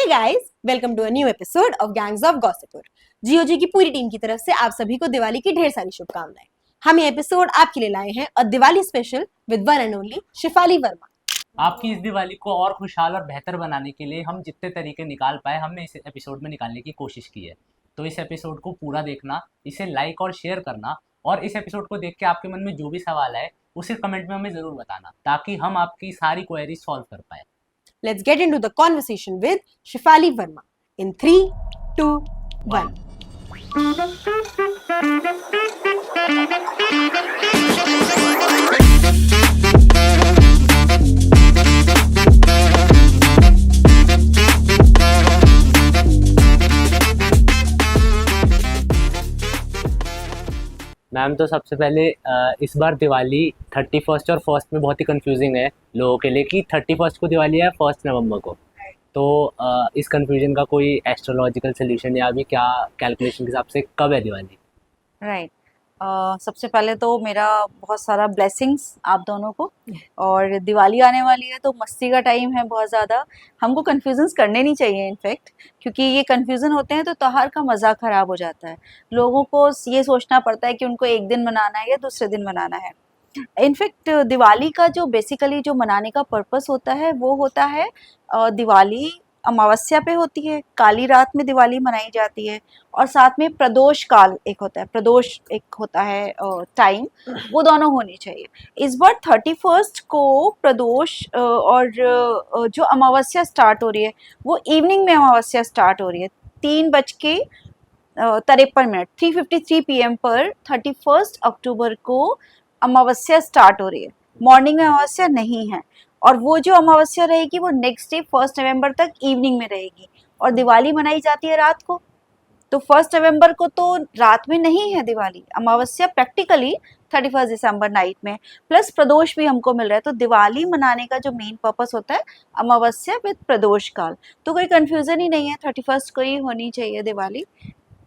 Guys, welcome to a new episode of gangs of Gossipur. GOG की पूरी team की तरफ से आप सभी को दिवाली की ढेर सारी शुभकामनाएं। हम ये एपिसोड आपके लिए लाए हैं a Diwali special with one and only Shifali Verma. आपकी इस दिवाली को और खुशहाल और बेहतर बनाने के लिए हम जितने तरीके निकाल पाए हमने इस एपिसोड में निकालने की कोशिश की है। तो इस एपिसोड को पूरा देखना, इसे लाइक और शेयर करना, और इस एपिसोड को देख के आपके मन में जो भी सवाल आए उसे कमेंट में हमें ज़रूर बताना, ताकि हम आपकी सारी क्वेरी सॉल्व कर पाए। Let's get into the conversation with Shifali Verma in 3, 2, 1. Ma'am, तो सबसे पहले इस बार दिवाली 31st और फर्स्ट में बहुत ही कंफ्यूजिंग है लोगों के लिए कि 31st को दिवाली है, 1 नवंबर को। तो इस कंफ्यूजन का कोई एस्ट्रोलॉजिकल सोल्यूशन या अभी क्या कैलकुलेशन के हिसाब से कब है दिवाली? राइट। सबसे पहले तो मेरा बहुत सारा ब्लेसिंग्स आप दोनों को। और दिवाली आने वाली है तो मस्ती का टाइम है बहुत ज़्यादा। हमको कन्फ्यूजन्स करने नहीं चाहिए इनफैक्ट, क्योंकि ये कन्फ्यूज़न होते हैं तो त्योहार का मज़ा ख़राब हो जाता है। लोगों को ये सोचना पड़ता है कि उनको एक दिन मनाना है या दूसरे दिन मनाना है। इनफैक्ट दिवाली का जो बेसिकली जो मनाने का पर्पस होता है वो होता है, दिवाली अमावस्या पे होती है, काली रात में दिवाली मनाई जाती है। और साथ में प्रदोष काल एक होता है, प्रदोष एक होता है टाइम, वो दोनों होनी चाहिए। इस बार 31st को प्रदोष और जो अमावस्या स्टार्ट हो रही है वो इवनिंग में अमावस्या स्टार्ट हो रही है 3:53 3:53 PM पर 31 अक्टूबर को अमावस्या स्टार्ट हो रही है। मॉर्निंग में अमावस्या नहीं है, और वो जो अमावस्या रहेगी वो नेक्स्ट डे 1 नवंबर तक इवनिंग में रहेगी। और दिवाली मनाई जाती है रात को, तो 1 नवंबर को तो रात में नहीं है दिवाली, अमावस्या प्रैक्टिकली 31 दिसंबर नाइट में, प्लस प्रदोष भी हमको मिल रहा है। तो दिवाली मनाने का जो मेन पर्पस होता है अमावस्या विद प्रदोष काल। तो कोई कंफ्यूजन ही नहीं है, 31 को ही होनी चाहिए दिवाली।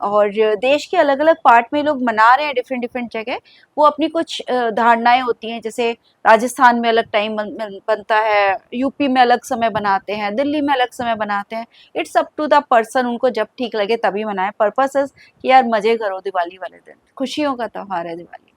और देश के अलग अलग पार्ट में लोग मना रहे हैं डिफरेंट डिफरेंट जगह, वो अपनी कुछ धारणाएं होती हैं। जैसे राजस्थान में अलग टाइम बनता है, यूपी में अलग समय बनाते हैं, दिल्ली में अलग समय बनाते हैं। It's up to the person, उनको जब ठीक लगे तभी मनाएं। पर्पस इज कि यार मजे करो दिवाली वाले दिन, खुशियों का त्योहार है दिवाली।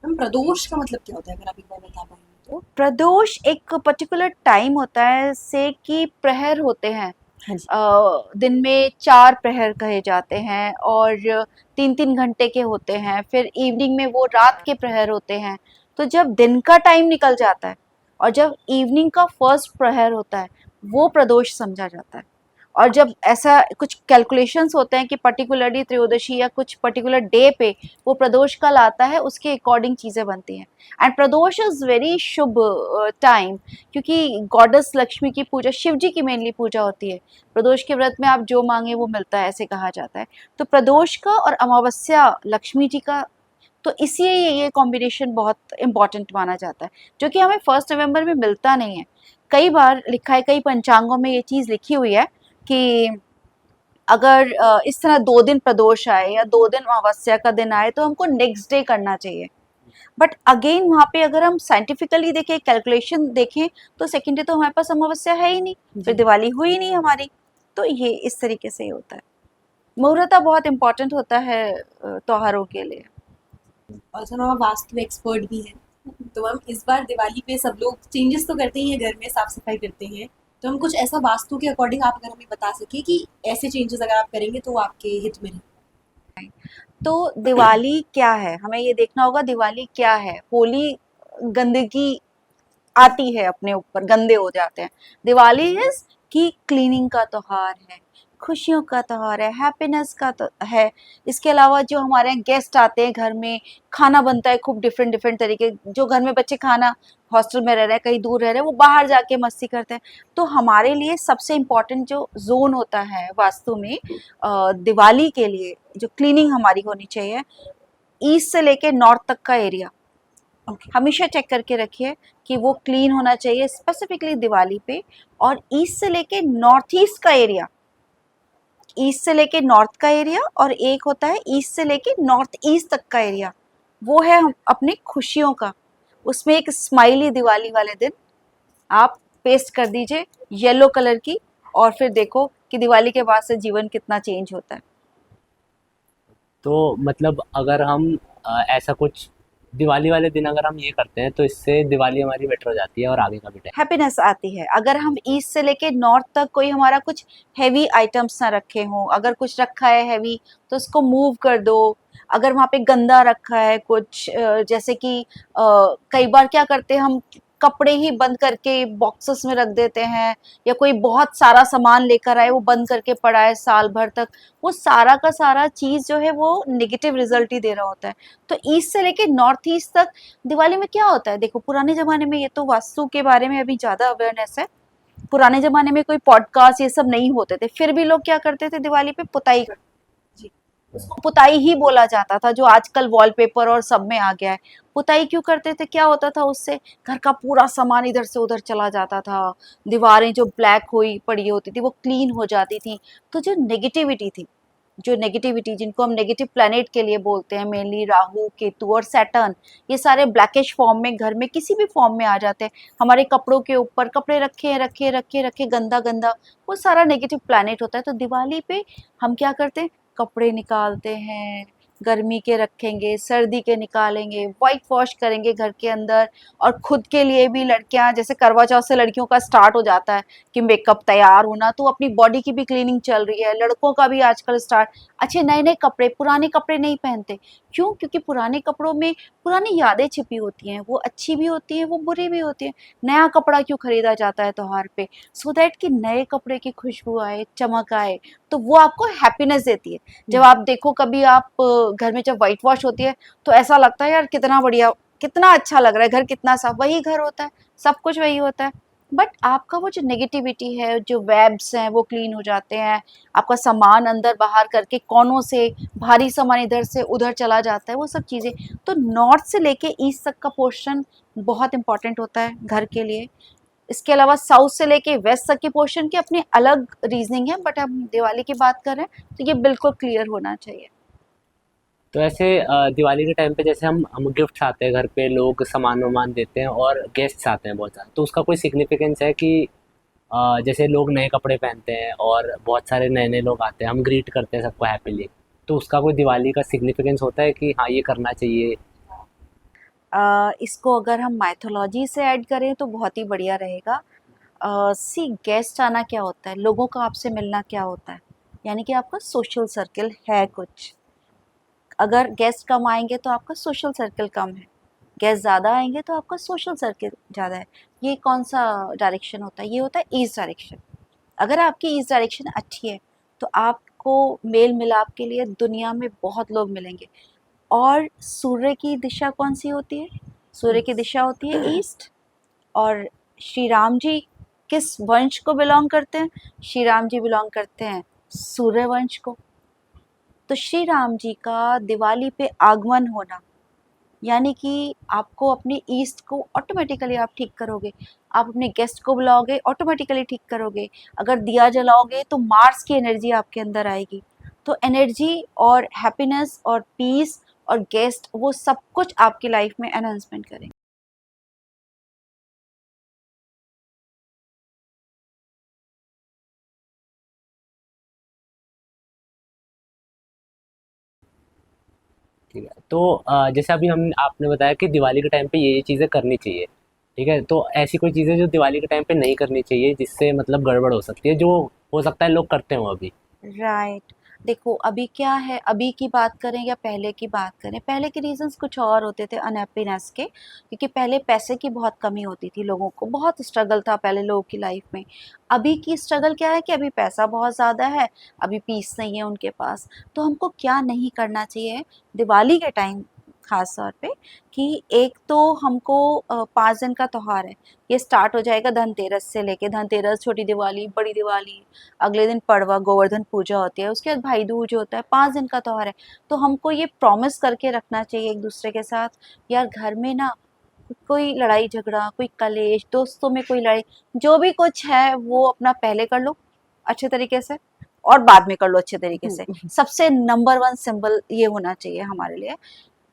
हम प्रदोष का मतलब क्या होता है, अगर आप एक बार बता पाएंगे तो? प्रदोष एक पर्टिकुलर टाइम होता है से कि प्रहर होते हैं। हाँ जी। दिन में 4 प्रहर कहे जाते हैं और 3-3 घंटे के होते हैं। फिर इवनिंग में वो रात के प्रहर होते हैं। तो जब दिन का टाइम निकल जाता है और जब इवनिंग का फर्स्ट प्रहर होता है वो प्रदोष समझा जाता है। और जब ऐसा कुछ कैलकुलेशंस होते हैं कि पर्टिकुलरली त्रयोदशी या कुछ पर्टिकुलर डे पे वो प्रदोष काल आता है, उसके अकॉर्डिंग चीज़ें बनती हैं। And Pradosh is very Shubh time, क्योंकि गॉडेस लक्ष्मी की पूजा, शिव जी की मेनली पूजा होती है। प्रदोष के व्रत में आप जो मांगे वो मिलता है, ऐसे कहा जाता है। तो प्रदोष का और अमावस्या लक्ष्मी जी का, तो इसलिए ये कॉम्बिनेशन बहुत इंपॉर्टेंट माना जाता है, जो कि हमें 1 नवंबर में मिलता नहीं है। कई बार लिखा है, कई पंचांगों में ये चीज़ लिखी हुई है कि अगर इस तरह 2 दिन प्रदोष आए या 2 दिन अमावस्या का दिन आए तो हमको नेक्स्ट डे करना चाहिए। बट अगेन वहाँ पे अगर हम साइंटिफिकली देखें, कैलकुलेशन देखें, तो सेकेंड डे तो हमारे पास अमावस्या है ही नहीं, फिर दिवाली हुई नहीं हमारी। तो ये इस तरीके से ही होता है। मुहूर्त बहुत इंपॉर्टेंट होता है त्योहारों के लिए। और सर हम वास्तु एक्सपर्ट भी हैं, तो हम इस बार दिवाली पे सब लोग चेंजेस तो करते ही हैं, घर में साफ सफाई करते हैं। तो हम कुछ ऐसा वास्तु के अकॉर्डिंग आप अगर हमें बता सके कि ऐसे चेंजेस अगर आप करेंगे तो आपके हित में है। तो दिवाली क्या है, हमें ये देखना होगा दिवाली क्या है। होली गंदगी आती है, अपने ऊपर गंदे हो जाते हैं। दिवाली इज कि क्लीनिंग का त्योहार है, खुशियों का त्योहार है, हैप्पीनेस का तो है। इसके अलावा जो हमारे यहाँ गेस्ट आते हैं, घर में खाना बनता है खूब डिफरेंट डिफरेंट तरीके। जो घर में बच्चे खाना, हॉस्टल में रह रहे हैं, कहीं दूर रह रहे हैं, वो बाहर जाके मस्ती करते हैं। तो हमारे लिए सबसे इम्पोर्टेंट जो जोन होता है वास्तु में दिवाली के लिए, जो क्लीनिंग हमारी होनी चाहिए, ईस्ट से लेके नॉर्थ तक का एरिया हमेशा चेक करके रखिए कि वो क्लीन होना चाहिए, स्पेसिफिकली दिवाली पे। और ईस्ट से लेके नॉर्थ ईस्ट का एरिया, ईस्ट से लेके नॉर्थ का एरिया, और एक होता है ईस्ट से लेके नॉर्थ ईस्ट तक का एरिया, वो है अपने खुशियों का। उसमें एक स्माइली दिवाली वाले दिन आप पेस्ट कर दीजिए येलो कलर की, और फिर देखो कि दिवाली के बाद से जीवन कितना चेंज होता है। तो मतलब अगर हम ऐसा कुछ दिवाली वाले दिन अगर हम ये करते हैं तो इससे दिवाली हमारी बेटर हो जाती है और आगे का भी टाइम। हैप्पीनेस आती है। अगर हम ईस्ट से लेके नॉर्थ तक कोई हमारा कुछ हैवी आइटम्स ना रखे हों, अगर कुछ रखा है हैवी तो उसको मूव कर दो। अगर वहाँ पे गंदा रखा है कुछ जैसे कि कई बार क्या करते हैं हम, कपड़े ही बंद करके बॉक्सेस में रख देते हैं, या कोई बहुत सारा सामान लेकर आए वो बंद करके पड़ा है साल भर तक, वो सारा का सारा चीज जो है वो नेगेटिव रिजल्ट ही दे रहा होता है। तो ईस्ट से लेके नॉर्थ ईस्ट तक दिवाली में क्या होता है, देखो पुराने जमाने में, ये तो वास्तु के बारे में अभी ज्यादा अवेयरनेस है, पुराने जमाने में कोई पॉडकास्ट ये सब नहीं होते थे, फिर भी लोग क्या करते थे दिवाली पे पुताई करते, जी। पुताई ही बोला जाता था, जो आजकल वॉलपेपर और सब में आ गया है। पुताई क्यों करते थे, क्या होता था उससे, घर का पूरा सामान इधर से उधर चला जाता था, दीवारें जो ब्लैक हुई पड़ी होती थी वो क्लीन हो जाती थी। तो जो नेगेटिविटी थी, जो नेगेटिविटी जिनको हम नेगेटिव प्लैनेट के लिए बोलते हैं, मेनली राहु केतु और सैटर्न, ये सारे ब्लैकिश फॉर्म में घर में किसी भी फॉर्म में आ जाते हैं। हमारे कपड़ों के ऊपर कपड़े रखे रखे रखे रखे गंदा गंदा, वो सारा नेगेटिव प्लैनेट होता है। तो दिवाली पे हम क्या करते हैं, कपड़े निकालते हैं, गर्मी के रखेंगे, सर्दी के निकालेंगे, व्हाइट वॉश करेंगे घर के अंदर। और खुद के लिए भी लड़कियां, जैसे करवा चौथ से लड़कियों का स्टार्ट हो जाता है कि मेकअप तैयार होना, तो अपनी बॉडी की भी क्लीनिंग चल रही है, लड़कों का भी आजकल स्टार्ट। अच्छे नए नए कपड़े, पुराने कपड़े नहीं पहनते, क्यों, क्योंकि पुराने कपड़ों में पुरानी यादें छिपी होती हैं, वो अच्छी भी होती हैं वो बुरी भी होती हैं। नया कपड़ा क्यों खरीदा जाता है त्योहार पे, सो दैट कि नए कपड़े की खुशबू आए, चमक आए, तो वो आपको हैप्पीनेस देती है। जब आप देखो कभी आप घर में जब व्हाइट वॉश होती है तो ऐसा लगता है यार कितना बढ़िया, कितना अच्छा लग रहा है, घर कितना साफ, वही घर होता है, सब कुछ वही होता है। बट आपका वो जो नेगेटिविटी है, जो वेब्स हैं वो क्लीन हो जाते हैं, आपका सामान अंदर बाहर करके कोनों से भारी सामान इधर से उधर चला जाता है, वो सब चीज़ें। तो नॉर्थ से लेके ईस्ट तक का पोर्शन बहुत इंपॉर्टेंट होता है घर के लिए। इसके अलावा साउथ से लेके वेस्ट तक के पोर्शन की अपनी अलग रीजनिंग है, बट हम दिवाली की बात कर रहे हैं तो ये बिल्कुल क्लियर होना चाहिए। तो ऐसे दिवाली के टाइम पे जैसे हम गिफ्ट्स आते हैं घर पे, लोग सामान वामान देते हैं और गेस्ट्स आते हैं बहुत सारे, तो उसका कोई सिग्निफिकेंस है कि जैसे लोग नए कपड़े पहनते हैं और बहुत सारे नए नए लोग आते हैं, हम ग्रीट करते हैं सबको हैप्पीली, तो उसका कोई दिवाली का सिग्निफिकेंस होता है कि हाँ ये करना चाहिए? इसको अगर हम माइथोलॉजी से ऐड करें तो बहुत ही बढ़िया रहेगा। सी गेस्ट आना क्या होता है, लोगों का आपसे मिलना क्या होता है, यानी कि आपका सोशल सर्कल है कुछ। अगर गेस्ट कम आएंगे तो आपका सोशल सर्कल कम है, गेस्ट ज़्यादा आएंगे तो आपका सोशल सर्कल ज़्यादा है। ये कौन सा डायरेक्शन होता है, ये होता है ईस्ट डायरेक्शन। अगर आपकी ईस्ट डायरेक्शन अच्छी है तो आपको मेल मिलाप के लिए दुनिया में बहुत लोग मिलेंगे। और सूर्य की दिशा कौन सी होती है, सूर्य की दिशा होती है ईस्ट। और श्री राम जी किस वंश को बिलोंग करते हैं, श्री राम जी बिलोंग करते हैं सूर्य वंश को। तो श्री राम जी का दिवाली पे आगमन होना, यानी कि आपको अपनी ईस्ट को ऑटोमेटिकली आप ठीक करोगे, आप अपने गेस्ट को बुलाओगे ऑटोमेटिकली ठीक करोगे। अगर दिया जलाओगे तो मार्स की एनर्जी आपके अंदर आएगी। तो एनर्जी और हैप्पीनेस और पीस और गेस्ट, वो सब कुछ आपकी लाइफ में एनहांसमेंट करेंगे। ठीक है, तो जैसे अभी हम आपने बताया कि दिवाली के टाइम पे ये चीज़ें करनी चाहिए, ठीक है, तो ऐसी कोई चीज़ें जो दिवाली के टाइम पे नहीं करनी चाहिए जिससे मतलब गड़बड़ हो सकती है, जो हो सकता है लोग करते हो अभी? राइट। देखो अभी क्या है, अभी की बात करें या पहले की बात करें, पहले के रीजंस कुछ और होते थे अनहैप्पीनेस के, क्योंकि पहले पैसे की बहुत कमी होती थी, लोगों को बहुत स्ट्रगल था पहले लोगों की लाइफ में। अभी की स्ट्रगल क्या है कि अभी पैसा बहुत ज़्यादा है, अभी पीस नहीं है उनके पास। तो हमको क्या नहीं करना चाहिए दिवाली के टाइम खास तौर पे, कि एक तो हमको 5 दिन का त्यौहार है, ये स्टार्ट हो जाएगा धनतेरस से लेके, धनतेरस, छोटी दिवाली, बड़ी दिवाली, अगले दिन पड़वा गोवर्धन पूजा होती है, उसके बाद भाई दूज होता है, 5 दिन का त्यौहार है। तो हमको ये प्रॉमिस करके रखना चाहिए एक दूसरे के साथ, यार घर में ना कोई लड़ाई झगड़ा, कोई कलेश, दोस्तों में कोई लड़ाई, जो भी कुछ है वो अपना पहले कर लो अच्छे तरीके से, और बाद में कर लो अच्छे तरीके से। सबसे नंबर 1 सिंबल ये होना चाहिए हमारे लिए।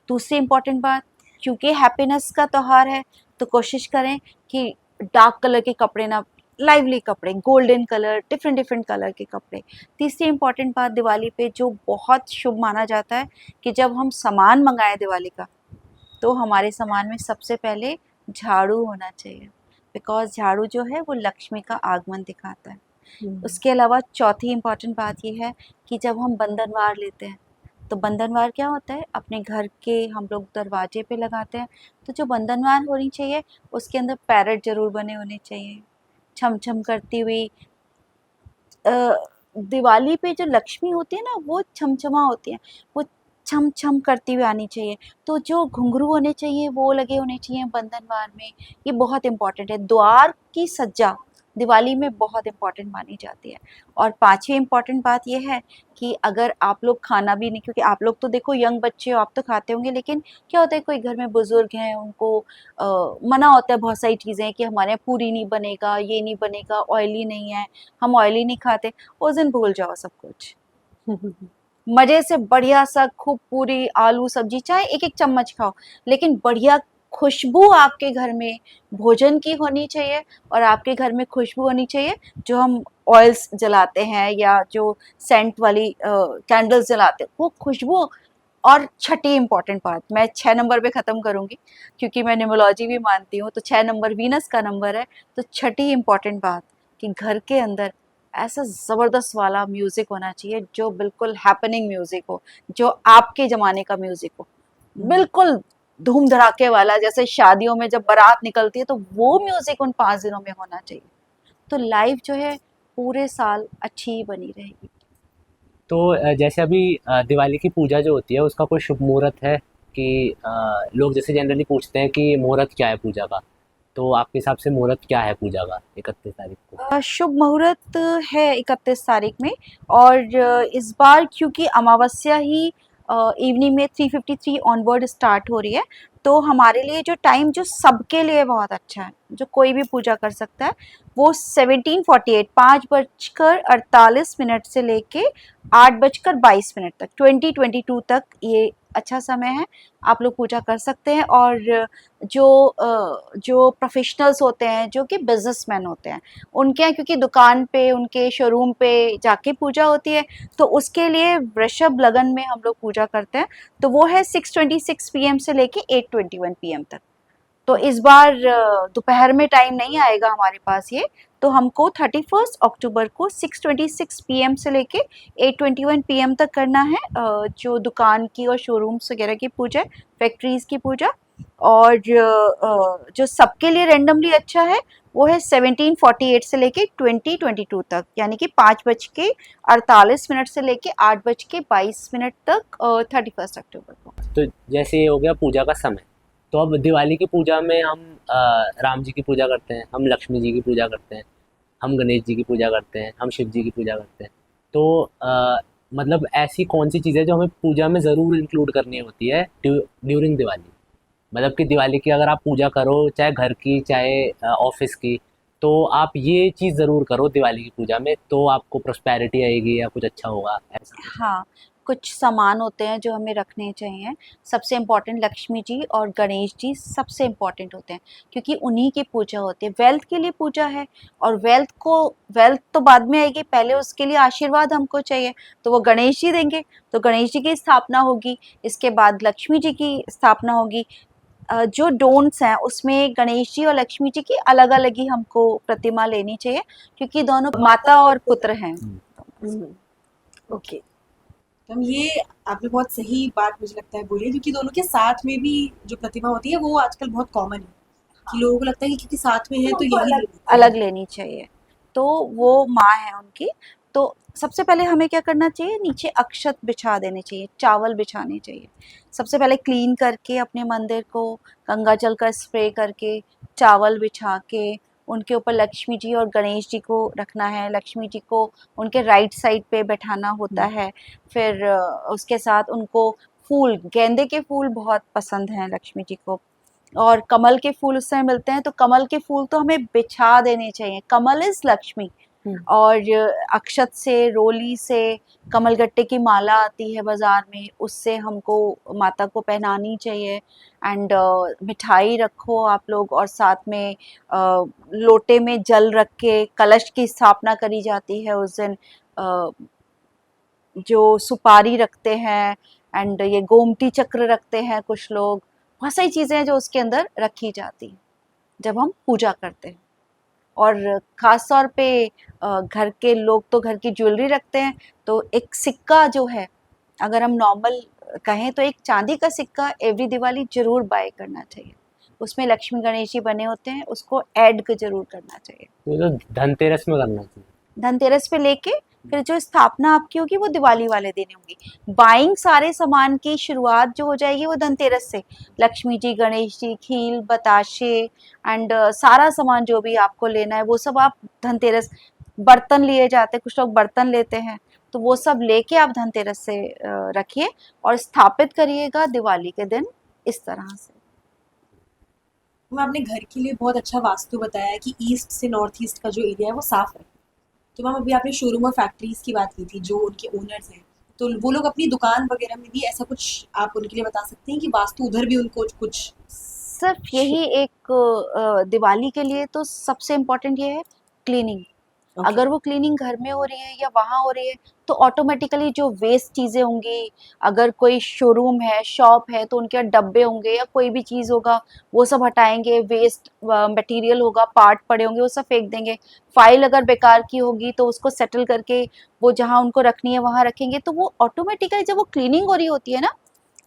दूसरी इम्पॉर्टेंट बात, क्योंकि हैप्पीनेस का त्यौहार है तो कोशिश करें कि डार्क कलर के कपड़े ना, लाइवली कपड़े, golden colour, different different colour के कपड़े। तीसरी इंपॉर्टेंट बात दिवाली पे जो बहुत शुभ माना जाता है कि जब हम सामान मंगाएं दिवाली का, तो हमारे सामान में सबसे पहले झाड़ू होना चाहिए, बिकॉज झाड़ू जो है वो लक्ष्मी का आगमन दिखाता है। उसके अलावा चौथी इंपॉर्टेंट बात ये है कि जब हम बंधनवार लेते हैं, तो बंधनवार क्या होता है, अपने घर के हम लोग दरवाजे पे लगाते हैं। तो जो बंधनवार होनी चाहिए उसके अंदर पैरट जरूर बने होने चाहिए, छम छम करती हुई। दिवाली पे जो लक्ष्मी होती है ना, वो छमछमा होती है, वो छम छम करती हुई आनी चाहिए। तो जो घुंघरू होने चाहिए वो लगे होने चाहिए बंधनवार में। ये बहुत इंपॉर्टेंट है। द्वार की सज्जा दिवाली में बहुत इंपॉर्टेंट मानी जाती है। और पांचवी इंपॉर्टेंट बात यह है कि अगर आप लोग खाना भी नहीं, क्योंकि आप लोग तो देखो यंग बच्चे हो, आप तो खाते होंगे, लेकिन क्या होता है कोई घर में बुजुर्ग हैं, उनको मना होता है बहुत सारी चीज़ें कि हमारे यहाँ पूरी नहीं बनेगा, ये नहीं बनेगा, ऑयली नहीं है, हम ऑयली नहीं खाते। उस दिन भूल जाओ सब कुछ, मजे से बढ़िया सा खूब पूरी आलू सब्जी चाहे एक एक चम्मच खाओ, लेकिन बढ़िया खुशबू आपके घर में भोजन की होनी चाहिए। और आपके घर में खुशबू होनी चाहिए, जो हम ऑयल्स जलाते हैं या जो सेंट वाली कैंडल्स जलाते हैं, वो खुशबू। और छठी इंपॉर्टेंट बात, मैं 6 नंबर पे ख़त्म करूँगी क्योंकि मैं न्यूमरोलॉजी भी मानती हूँ, तो 6 नंबर वीनस का नंबर है। तो छठी इंपॉर्टेंट बात कि घर के अंदर ऐसा ज़बरदस्त वाला म्यूज़िक होना चाहिए, जो बिल्कुल हैपनिंग म्यूज़िक हो, जो आपके ज़माने का म्यूज़िक हो, बिल्कुल धूम धड़ाके वाला, जैसे शादियों में जब बारात निकलती है तो वो म्यूज़िक उन 5 दिनों में होना चाहिए। तो लाइफ जो है पूरे साल अच्छी ही बनी रहेगी। तो जैसे अभी दिवाली की पूजा जो होती है उसका कोई शुभ मुहूर्त है कि लोग जैसे जनरली पूछते हैं कि मुहूर्त क्या है पूजा का, तो आपके हिसाब से मुहूर्त क्या है पूजा का 31 तारीख को? शुभ मुहूर्त है 31 तारीख में। और इस बार क्योंकि अमावस्या ही इवनिंग में 3:53 ऑनवर्ड स्टार्ट हो रही है, तो हमारे लिए जो टाइम जो सबके लिए बहुत अच्छा है, जो कोई भी पूजा कर सकता है, वो 17:48 5:48 से लेके 8:22 तक 2022 तक ये अच्छा समय है। आप लोग पूजा कर सकते हैं। और जो प्रोफेशनल्स होते हैं, जो कि बिजनेसमैन होते हैं, उनके यहाँ क्योंकि दुकान पे, उनके शोरूम पे जाके पूजा होती है, तो उसके लिए वृषभ लगन में हम लोग पूजा करते हैं। तो वो है 6:26 PM से लेके 8:21 PM तक। तो इस बार दोपहर में टाइम नहीं आएगा हमारे पास ये, तो हमको 31 अक्टूबर को 6:26 PM से लेके 8:21 PM तक करना है जो दुकान की और शोरूम्स वगैरह की पूजा, फैक्ट्रीज की पूजा। और जो सबके लिए रेंडमली अच्छा है वो है 17:48 से लेके 20:22 तक, यानी कि 5:48 से लेके 8:22 तक 31 अक्टूबर को। तो जैसे ये हो गया पूजा का समय, तो अब दिवाली की पूजा में हम राम जी की पूजा करते हैं, हम लक्ष्मी जी की पूजा करते हैं, हम गणेश जी की पूजा करते हैं, हम शिव जी की पूजा करते हैं। तो मतलब ऐसी कौन सी चीज़ें जो हमें पूजा में ज़रूर इंक्लूड करनी होती है ड्यूरिंग दिवाली? मतलब कि दिवाली की अगर आप पूजा करो, चाहे घर की चाहे ऑफिस की, तो आप ये चीज़ ज़रूर करो दिवाली की पूजा में, तो आपको प्रॉस्पेरिटी आएगी या कुछ अच्छा होगा, ऐसा कुछ है? हाँ, कुछ सामान होते हैं जो हमें रखने चाहिए। सबसे इम्पोर्टेंट लक्ष्मी जी और गणेश जी सबसे इम्पोर्टेंट होते हैं, क्योंकि उन्हीं की पूजा होती है, वेल्थ के लिए पूजा है। और वेल्थ तो बाद में आएगी, पहले उसके लिए आशीर्वाद हमको चाहिए, तो वो गणेश जी देंगे, तो गणेश जी की स्थापना होगी। इसके बाद लक्ष्मी जी की स्थापना होगी। जो डोंट्स हैं उसमें गणेश जी और लक्ष्मी जी की अलग अलग ही हमको प्रतिमा लेनी चाहिए, क्योंकि दोनों माता और पुत्र हैं। ओके, तो हम ये आपने बहुत सही बात मुझे लगता है बोली, क्योंकि दोनों के साथ में भी जो प्रतिमा होती है वो आजकल बहुत कॉमन है कि लोगों को लगता है कि क्योंकि साथ में है तो यही लेते हैं। अलग लेनी चाहिए। तो वो माँ है उनकी। तो सबसे पहले हमें क्या करना चाहिए, नीचे अक्षत बिछा देने चाहिए, चावल बिछाने चाहिए। सबसे पहले क्लीन करके अपने मंदिर को गंगा जल का स्प्रे करके, चावल बिछा के, उनके ऊपर लक्ष्मी जी और गणेश जी को रखना है। लक्ष्मी जी को उनके राइट साइड पे बैठाना होता है। फिर उसके साथ उनको फूल, गेंदे के फूल बहुत पसंद हैं लक्ष्मी जी को, और कमल के फूल उस समय मिलते हैं, तो कमल के फूल तो हमें बिछा देने चाहिए। कमल इज लक्ष्मी, और अक्षत से, रोली से, कमलगट्टे की माला आती है बाजार में, उससे हमको माता को पहनानी चाहिए। एंड मिठाई रखो आप लोग, और साथ में लोटे में जल रख के कलश की स्थापना करी जाती है उस दिन। जो सुपारी रखते हैं, एंड ये गोमती चक्र रखते हैं कुछ लोग। बहुत सारी चीज़ें हैं जो उसके अंदर रखी जाती हैं जब हम पूजा करते हैं। और ख़ास तौर पे घर के लोग तो घर की ज्वेलरी रखते हैं, तो एक सिक्का जो है, अगर हम नॉर्मल कहें तो एक चांदी का सिक्का एवरी दिवाली ज़रूर बाय करना चाहिए। उसमें लक्ष्मी गणेश जी बने होते हैं, उसको ऐड ज़रूर करना चाहिए। तो धनतेरस में करना चाहिए। धनतेरस पे लेके फिर जो स्थापना आपकी होगी वो दिवाली वाले दिन होगी। बाइंग सारे सामान की शुरुआत जो हो जाएगी वो धनतेरस से। लक्ष्मी जी, गणेश जी, खील, बताशे एंड सारा सामान जो भी आपको लेना है वो सब आप धनतेरस। बर्तन लिए जाते हैं, कुछ लोग बर्तन लेते हैं, तो वो सब लेके आप धनतेरस से रखिए और स्थापित करिएगा दिवाली के दिन इस तरह से। मैम आपने घर के लिए बहुत अच्छा वास्तु बताया कि ईस्ट से नॉर्थ ईस्ट का जो एरिया है वो साफ है। तो मैम अभी आपने शोरूम और फैक्ट्रीज की बात की थी जो उनके ओनर्स हैं, तो वो लोग अपनी दुकान वगैरह में भी ऐसा कुछ आप उनके लिए बता सकते हैं कि वास्तु उधर भी उनको कुछ। सिर्फ यही एक दिवाली के लिए तो सबसे इम्पोर्टेंट ये है क्लीनिंग। ओके। अगर वो क्लीनिंग घर में हो रही है या वहाँ हो रही है, तो ऑटोमेटिकली जो वेस्ट चीज़ें होंगी, अगर कोई शोरूम है, शॉप है, तो उनके यहाँ डब्बे होंगे या कोई भी चीज़ होगा, वो सब हटाएंगे। वेस्ट मटेरियल होगा, पार्ट पड़े होंगे, वो सब फेंक देंगे। फाइल अगर बेकार की होगी तो उसको सेटल करके वो जहाँ उनको रखनी है वहाँ रखेंगे। तो वो ऑटोमेटिकली जब वो क्लीनिंग हो रही होती है ना,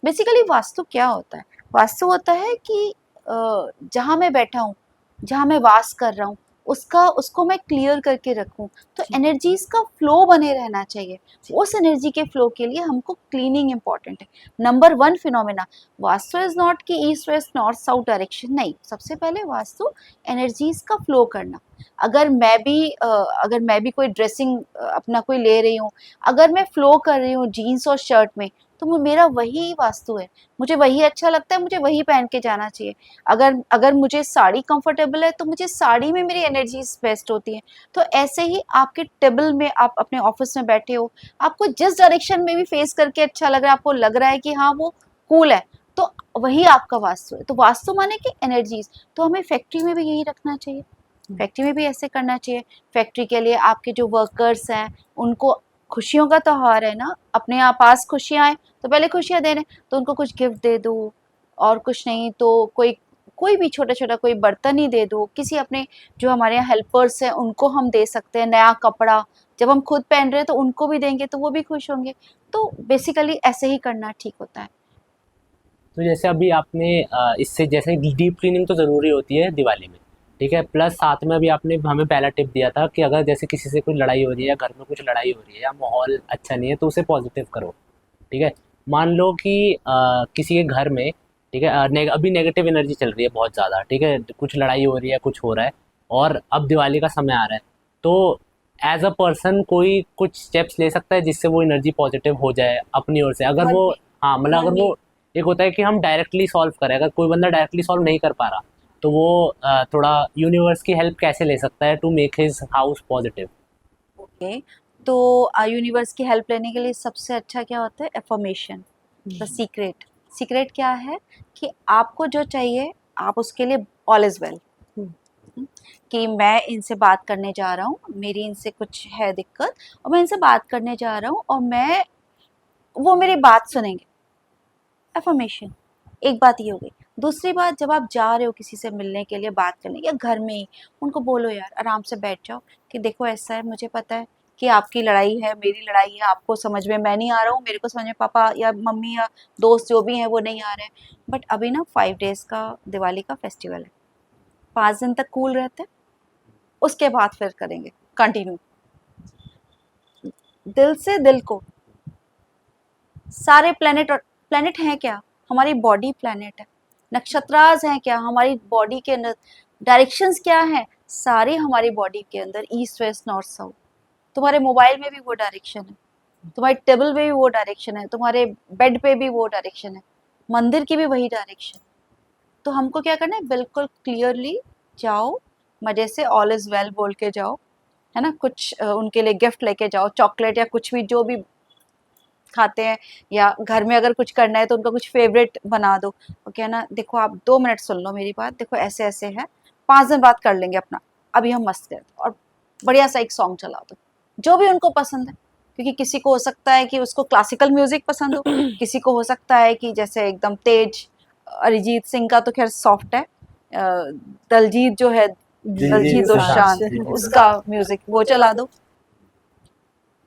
बेसिकली वास्तु क्या होता है? वास्तु होता है कि जहाँ मैं बैठा हूँ, जहाँ मैं वास कर रहा हूँ, उसको मैं क्लियर करके रखूँ। तो एनर्जीज का फ्लो बने रहना चाहिए। उस एनर्जी के फ्लो के लिए हमको क्लीनिंग इंपॉर्टेंट है। Number one phenomena Vastu is not कि east west north south direction, नहीं। सबसे पहले वास्तु एनर्जीज का फ्लो करना। अगर मैं भी कोई ड्रेसिंग अपना कोई ले रही हूँ, अगर मैं फ्लो कर रही हूँ जीन्स और शर्ट में, तो वो मेरा वही वास्तु है। मुझे वही अच्छा लगता है, मुझे वही पहन के जाना चाहिए। अगर मुझे साड़ी कंफर्टेबल है तो मुझे साड़ी में मेरी एनर्जीज बेस्ट होती हैं। तो ऐसे ही आपके टेबल में, आप अपने ऑफिस में बैठे हो, आपको जिस डायरेक्शन में भी फेस करके अच्छा लग रहा है, आपको लग रहा है कि हाँ वो कूल है, तो वही आपका वास्तु है। तो वास्तु माने कि एनर्जीज। तो हमें फैक्ट्री में भी यही रखना चाहिए, फैक्ट्री में भी ऐसे करना चाहिए। फैक्ट्री के लिए आपके जो वर्कर्स हैं, उनको खुशियों का त्योहार है ना, अपने यहाँ पास खुशियाँ आए तो पहले खुशियाँ दे रहे हैं, तो उनको कुछ गिफ्ट दे दो। और कुछ नहीं तो कोई कोई भी छोटा छोटा कोई बर्तन ही दे दो। किसी अपने जो हमारे यहाँ हेल्पर्स हैं उनको हम दे सकते हैं नया कपड़ा। जब हम खुद पहन रहे हैं तो उनको भी देंगे तो वो भी खुश होंगे। तो बेसिकली ऐसे ही करना ठीक होता है। तो जैसे अभी आपने इससे जैसे डीप क्लीनिंग तो ज़रूरी होती है दिवाली में, ठीक है, प्लस साथ में अभी आपने हमें पहला टिप दिया था कि अगर जैसे किसी से कोई लड़ाई हो रही है या घर में कुछ लड़ाई हो रही है या माहौल अच्छा नहीं है तो उसे पॉजिटिव करो। ठीक है, मान लो कि किसी के घर में, ठीक है, अभी नेगेटिव एनर्जी चल रही है बहुत ज़्यादा, ठीक है, कुछ लड़ाई हो रही है, कुछ हो रहा है, और अब दिवाली का समय आ रहा है, तो एज अ पर्सन कोई कुछ स्टेप्स ले सकता है जिससे वो एनर्जी पॉजिटिव हो जाए अपनी ओर से, अगर घर वो, में। हाँ मतलब घर अगर में। वो, एक होता है कि हम डायरेक्टली सॉल्व करें, अगर कोई बंदा डायरेक्टली सॉल्व नहीं कर पा रहा तो वो थोड़ा यूनिवर्स की हेल्प कैसे ले सकता है to make his house positive. Okay, तो यूनिवर्स की हेल्प लेने के लिए सबसे अच्छा क्या होता है? एफर्मेशन। The secret. सीक्रेट क्या है? कि आपको जो चाहिए आप उसके लिए ऑल इज वेल। कि मैं इनसे बात करने जा रहा हूँ, मेरी इनसे कुछ है दिक्कत, और मैं इनसे बात करने जा रहा हूँ और वो मेरी बात सुनेंगे। एफर्मेशन। एक बात ये हो गई। दूसरी बात, जब आप जा रहे हो किसी से मिलने के लिए, बात करने, या घर में ही उनको बोलो यार आराम से बैठ जाओ कि देखो ऐसा है, मुझे पता है कि आपकी लड़ाई है, मेरी लड़ाई है, आपको समझ में मैं नहीं आ रहा हूँ, मेरे को समझ में पापा या मम्मी या दोस्त जो भी हैं वो नहीं आ रहे हैं। बट अभी ना 5 डेज का दिवाली का फेस्टिवल है, 5 दिन तक कूल रहते हैं, उसके बाद फिर करेंगे कंटिन्यू। दिल से दिल को। सारे प्लेनेट हैं क्या? हमारी बॉडी प्लेनेट है। नक्षत्राज हैं क्या? हमारी बॉडी के अंदर। डायरेक्शंस क्या हैं? सारे हमारी बॉडी के अंदर, ईस्ट वेस्ट नॉर्थ साउथ। तुम्हारे मोबाइल में भी वो डायरेक्शन है, तुम्हारी टेबल पे भी वो डायरेक्शन है, तुम्हारे बेड पे भी वो डायरेक्शन है, मंदिर की भी वही डायरेक्शन। तो हमको क्या करना है? बिल्कुल क्लियरली जाओ, मजे से ऑल इज वेल बोल के जाओ, है ना, कुछ उनके लिए गिफ्ट लेके जाओ, चॉकलेट या कुछ भी जो भी खाते हैं, या घर में अगर कुछ करना है तो उनका कुछ फेवरेट बना दो। ओके है ना, देखो आप 2 मिनट सुन लो मेरी बात, देखो ऐसे ऐसे है, 5 दिन बाद कर लेंगे अपना, अभी हम मस्त करते हैं, और बढ़िया सा एक सॉन्ग चला दो जो भी उनको पसंद है, क्योंकि किसी को हो सकता है कि उसको क्लासिकल म्यूजिक पसंद हो, किसी को हो सकता है कि जैसे एकदम तेज, अरिजीत सिंह का तो खैर सॉफ्ट है, दलजीत जो है, दिलजीत दलजीत दोसांझ, दोसांझ, उसका म्यूजिक वो चला दो।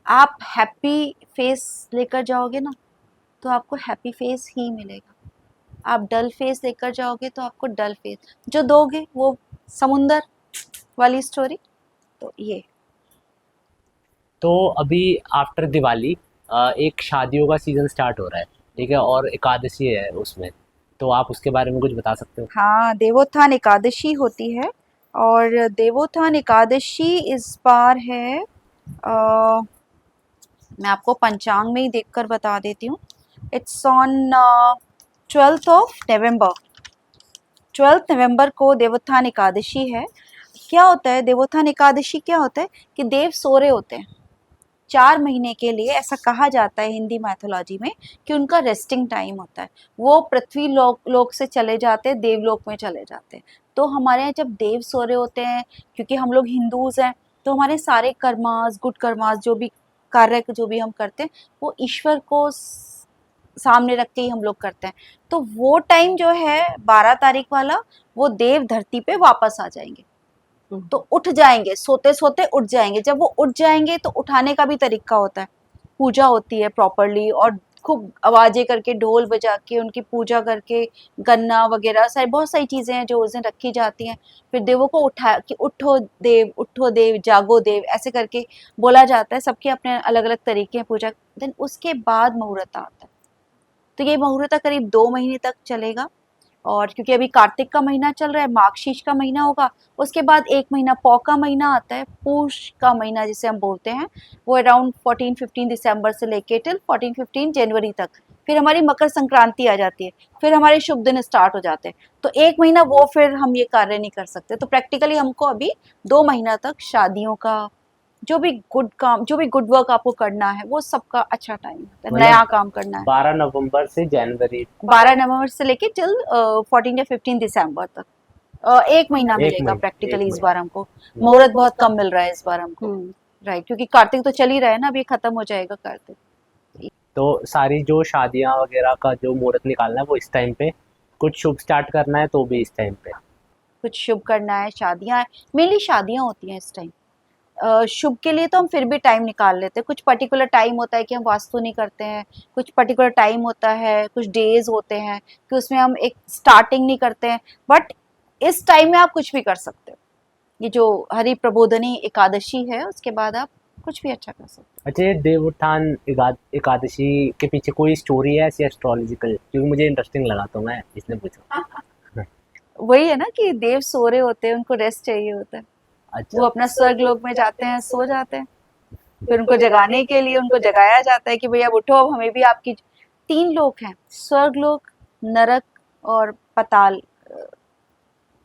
आप हैप्पी फेस लेकर जाओगे ना तो आपको हैप्पी फेस ही मिलेगा, आप डल फेस लेकर जाओगे तो आपको डल फेस, जो दोगे वो समुंदर वाली स्टोरी। तो ये तो अभी आफ्टर दिवाली एक शादियों का सीजन स्टार्ट हो रहा है, ठीक है, और एकादशी है उसमें, तो आप उसके बारे में कुछ बता सकते हो? हाँ, देवोत्थान एकादशी होती है, और देवोत्थान एकादशी इस बार है, मैं आपको पंचांग में ही देखकर बता देती हूँ। It's on 12th of November। 12th नवंबर को देवोत्थान एकादशी है। क्या होता है देवोत्थान एकादशी, क्या होता है कि देव सो रहे होते हैं 4 महीने के लिए, ऐसा कहा जाता है हिंदी मैथोलॉजी में कि उनका रेस्टिंग टाइम होता है, वो पृथ्वी लोक से चले जाते हैं, देवलोक में चले जाते हैं। तो हमारे यहाँ जब देव सो रहे होते हैं, क्योंकि हम लोग हिंदूज हैं, तो हमारे सारे कर्मास, गुड कर्मास, जो भी कार्य जो भी हम करते हैं वो ईश्वर को सामने रख के ही हम लोग करते हैं। तो वो टाइम जो है 12 तारीख वाला, वो देव धरती पे वापस आ जाएंगे, तो उठ जाएंगे, सोते सोते उठ जाएंगे। जब वो उठ जाएंगे तो उठाने का भी तरीका होता है, पूजा होती है प्रॉपरली, और खूब आवाजें करके, ढोल बजा के उनकी पूजा करके, गन्ना वगैरह सारी बहुत सारी चीजें हैं जो उस दिन रखी जाती हैं। फिर देवों को उठा कि उठो देव, जागो देव, ऐसे करके बोला जाता है। सबके अपने अलग अलग तरीके हैं पूजा। देन उसके बाद मुहूर्त आता है, तो ये मुहूर्त करीब 2 महीने तक चलेगा। और क्योंकि अभी कार्तिक का महीना चल रहा है, मार्गशीर्ष का महीना होगा, उसके बाद 1 महीना पौ का महीना आता है, पूष का महीना जिसे हम बोलते हैं, वो अराउंड 14-15 दिसंबर से लेके टिल 14-15 जनवरी तक। फिर हमारी मकर संक्रांति आ जाती है, फिर हमारे शुभ दिन स्टार्ट हो जाते हैं। तो 1 महीना वो फिर हम ये कार्य नहीं कर सकते, तो प्रैक्टिकली हमको अभी 2 महीना तक शादियों का, जो भी गुड काम, जो भी गुड वर्क आपको करना है, वो सबका अच्छा टाइम होता है, नया मतलब काम करना है। 12 नवंबर से जनवरी, 12 नवंबर से लेके टिल 14 या 15 दिसंबर तक 1 महीना एक मिलेगा महीना, प्रैक्टिकली एक इस बार महीना। हमको। मुहूर्त बहुत कम मिल रहा है इस बार हमको, राइट, क्योंकि कार्तिक तो चल ही रहा है ना, अभी खत्म हो जाएगा कार्तिक। तो सारी जो शादियां वगैरह का जो मुहूर्त निकालना है वो इस टाइम पे, कुछ शुभ स्टार्ट करना है तो भी इस टाइम पे। कुछ शुभ करना है, शादियां, मेनली शादियां होती हैं इस टाइम। शुभ के लिए तो हम फिर भी टाइम निकाल लेते हैं, कुछ पर्टिकुलर टाइम होता है कि हम वास्तु नहीं करते हैं, कुछ पर्टिकुलर टाइम होता है, कुछ डेज होते हैं कि उसमें हम एक स्टार्टिंग नहीं करते हैं। बट इस टाइम में आप कुछ भी कर सकते हो, ये जो हरि प्रबोधनी एकादशी है उसके बाद आप कुछ भी अच्छा कर सकते अच्छा, ये देवोत्थान एकादशी के पीछे कोई स्टोरी है ऐसी एस्ट्रोलॉजिकल? क्योंकि मुझे इंटरेस्टिंग लगा तो मैं इसलिए पूछा। हो। वही है ना कि देव सो रहे होते हैं, उनको रेस्ट चाहिए होता है, वो अच्छा। अपना स्वर्ग लोक में जाते हैं, सो जाते हैं। फिर उनको जगाने के लिए उनको जगाया जाता है कि भैया अब उठो, अब हमें भी आपकी, 3 लोक हैं, स्वर्ग लोक, नरक और पताल,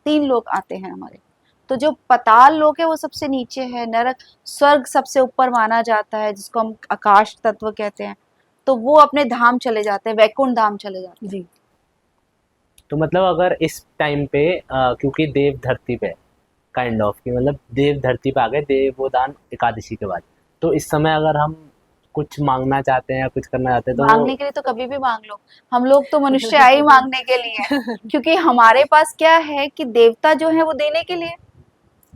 3 लोक आते हैं हमारे। तो जो पताल लोक है वो सबसे नीचे है, नरक, स्वर्ग सबसे ऊपर माना जाता है, जिसको हम आकाश तत्व कहते हैं। तो वो अपने धाम चले जाते हैं, वैकुंठ धाम चले जाते हैं। जी। तो मतलब अगर इस टाइम पे क्योंकि देव धरती पे काइंड ऑफ कि मतलब देव धरती पे आ गए देवोदान एकादशी के बाद, तो इस समय अगर हम कुछ मांगना चाहते हैं या कुछ करना चाहते हैं तो मांगने के लिए तो कभी भी मांग लो, हम लोग तो मनुष्य आए ही मांगने के लिए हैं। क्योंकि हमारे पास क्या है कि देवता जो है वो देने के लिए,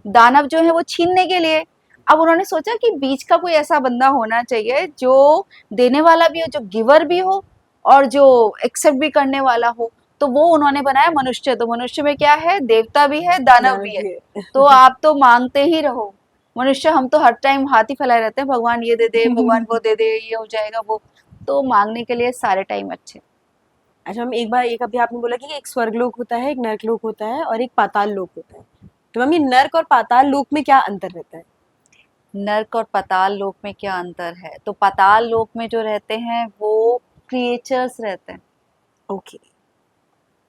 दानव जो है वो छीनने के लिए। अब उन्होंने सोचा कि बीच का कोई ऐसा बंदा होना चाहिए जो देने वाला भी हो, जो गिवर भी हो, और जो एक्सेप्ट भी करने वाला हो। तो वो उन्होंने बनाया मनुष्य। तो मनुष्य में क्या है, देवता भी है, दानव भी है। तो आप तो मांगते ही रहो। मनुष्य हम तो हर टाइम हाथ ही फैलाए रहते हैं, भगवान ये दे दे, भगवान वो दे दे, ये हो जाएगा वो। तो मांगने के लिए सारे टाइम अच्छे। अच्छा मैम, एक बार, एक अभी आपने बोला कि एक स्वर्गलोक होता है, एक नरकलोक होता है और एक पाताल लोक होता है। तो मैम ये नर्क और पाताल लोक में क्या अंतर रहता है? नर्क और पाताल लोक में क्या अंतर है, तो पाताल लोक में जो रहते हैं वो क्रिएचर्स रहते हैं, ओके।